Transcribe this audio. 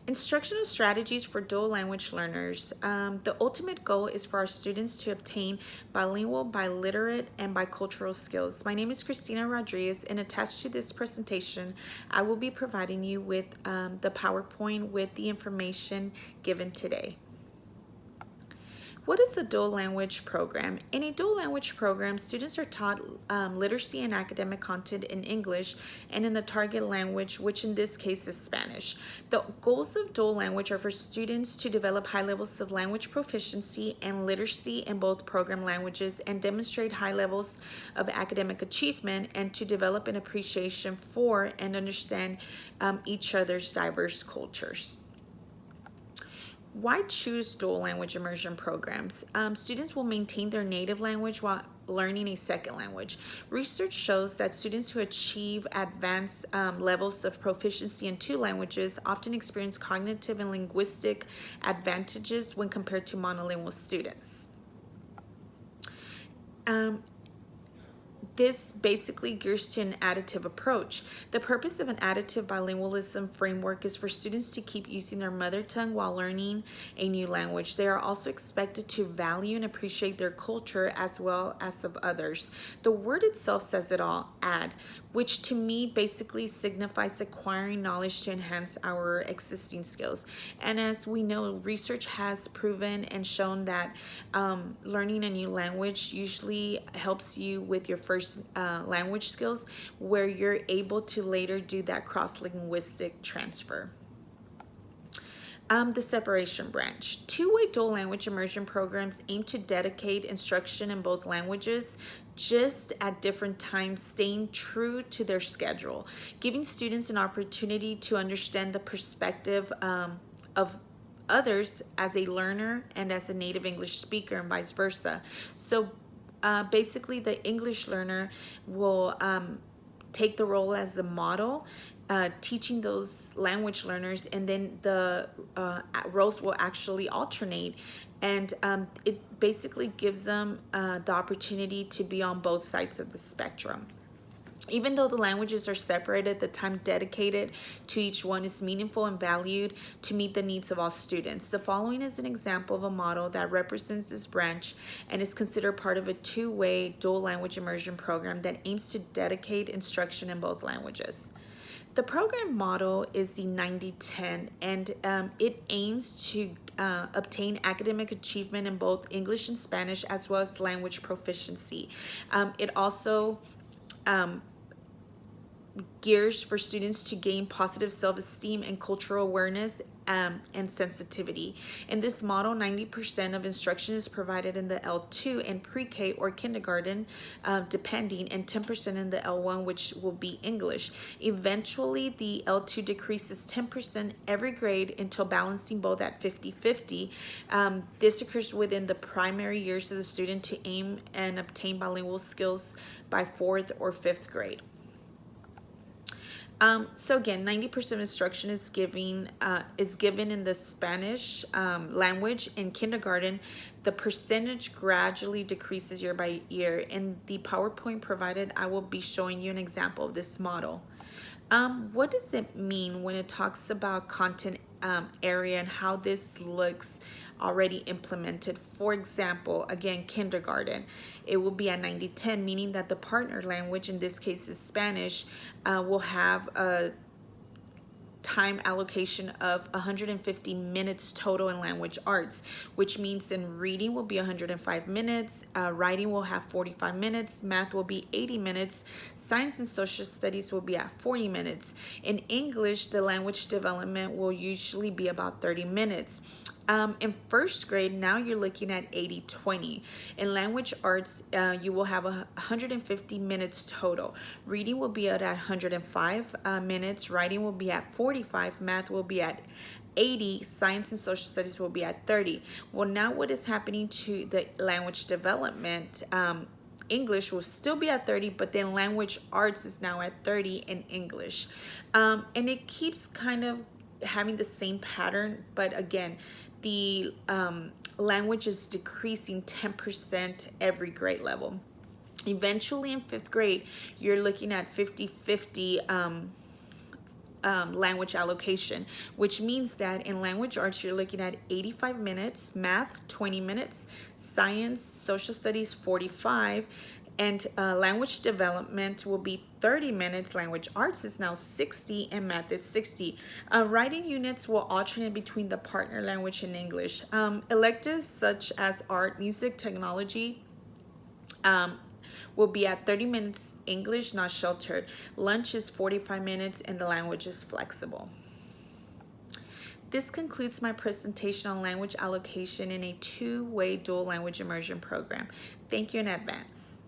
Instructional strategies for dual language learners. The ultimate goal is for our students to obtain bilingual, biliterate, and bicultural skills. My name is Christina Rodriguez, and attached to this presentation, I will be providing you with the PowerPoint with the information given today. What is a dual language program? In a dual language program, students are taught literacy and academic content in English and in the target language, which in this case is Spanish. The goals of dual language are for students to develop high levels of language proficiency and literacy in both program languages and demonstrate high levels of academic achievement, and to develop an appreciation for and understand each other's diverse cultures. Why choose dual language immersion programs? Students will maintain their native language while learning a second language. Research shows that students who achieve advanced levels of proficiency in two languages often experience cognitive and linguistic advantages when compared to monolingual students. This basically gears to an additive approach. The purpose of an additive bilingualism framework is for students to keep using their mother tongue while learning a new language. They are also expected to value and appreciate their culture as well as of others. The word itself says it all, add, which to me basically signifies acquiring knowledge to enhance our existing skills. And as we know, research has proven and shown that learning a new language usually helps you with your first language skills, where you're able to later do that cross-linguistic transfer. The separation branch. Two-way dual language immersion programs aim to dedicate instruction in both languages, just at different times, staying true to their schedule, giving students an opportunity to understand the perspective of others as a learner and as a native English speaker, and vice versa. So basically, the English learner will take the role as the model, teaching those language learners, and then the roles will actually alternate, and it basically gives them the opportunity to be on both sides of the spectrum. Even though the languages are separated, the time dedicated to each one is meaningful and valued to meet the needs of all students. The following is an example of a model that represents this branch and is considered part of a two-way dual language immersion program that aims to dedicate instruction in both languages. The program model is the 90-10, and it aims to obtain academic achievement in both English and Spanish, as well as language proficiency. It also gears for students to gain positive self-esteem and cultural awareness and sensitivity. In this model, 90% of instruction is provided in the L2 and pre-K or kindergarten, depending, and 10% in the L1, which will be English. Eventually, the L2 decreases 10% every grade until balancing both at 50-50. This occurs within the primary years of the student to aim and obtain bilingual skills by 4th or 5th grade. So again, 90% of instruction is given in the Spanish language in kindergarten. The percentage gradually decreases year by year. In the PowerPoint provided, I will be showing you an example of this model. What does it mean when it talks about content area and how this looks already implemented? For example, again, kindergarten, it will be at 90-10, meaning that the partner language, in this case is Spanish, will have a time allocation of 150 minutes total in language arts, which means in reading will be 105 minutes, writing will have 45 minutes, math will be 80 minutes, science and social studies will be at 40 minutes. In English, the language development will usually be about 30 minutes. In first grade, now you're looking at 80-20. In language arts, you will have 150 minutes total. Reading will be at 105 minutes. Writing will be at 45. Math will be at 80. Science and social studies will be at 30. Well, now what is happening to the language development? English will still be at 30, but then language arts is now at 30 in English. And it keeps kind of having the same pattern, but again, the language is decreasing 10% every grade level. Eventually in 5th grade, you're looking at 50-50 language allocation, which means that in language arts, you're looking at 85 minutes, math, 20 minutes, science, social studies, 45, and language development will be 30 minutes. Language arts is now 60, and math is 60. Writing units will alternate between the partner language and English. Electives such as art, music, technology, will be at 30 minutes English, not sheltered. Lunch is 45 minutes and the language is flexible. This concludes my presentation on language allocation in a two-way dual language immersion program. Thank you in advance.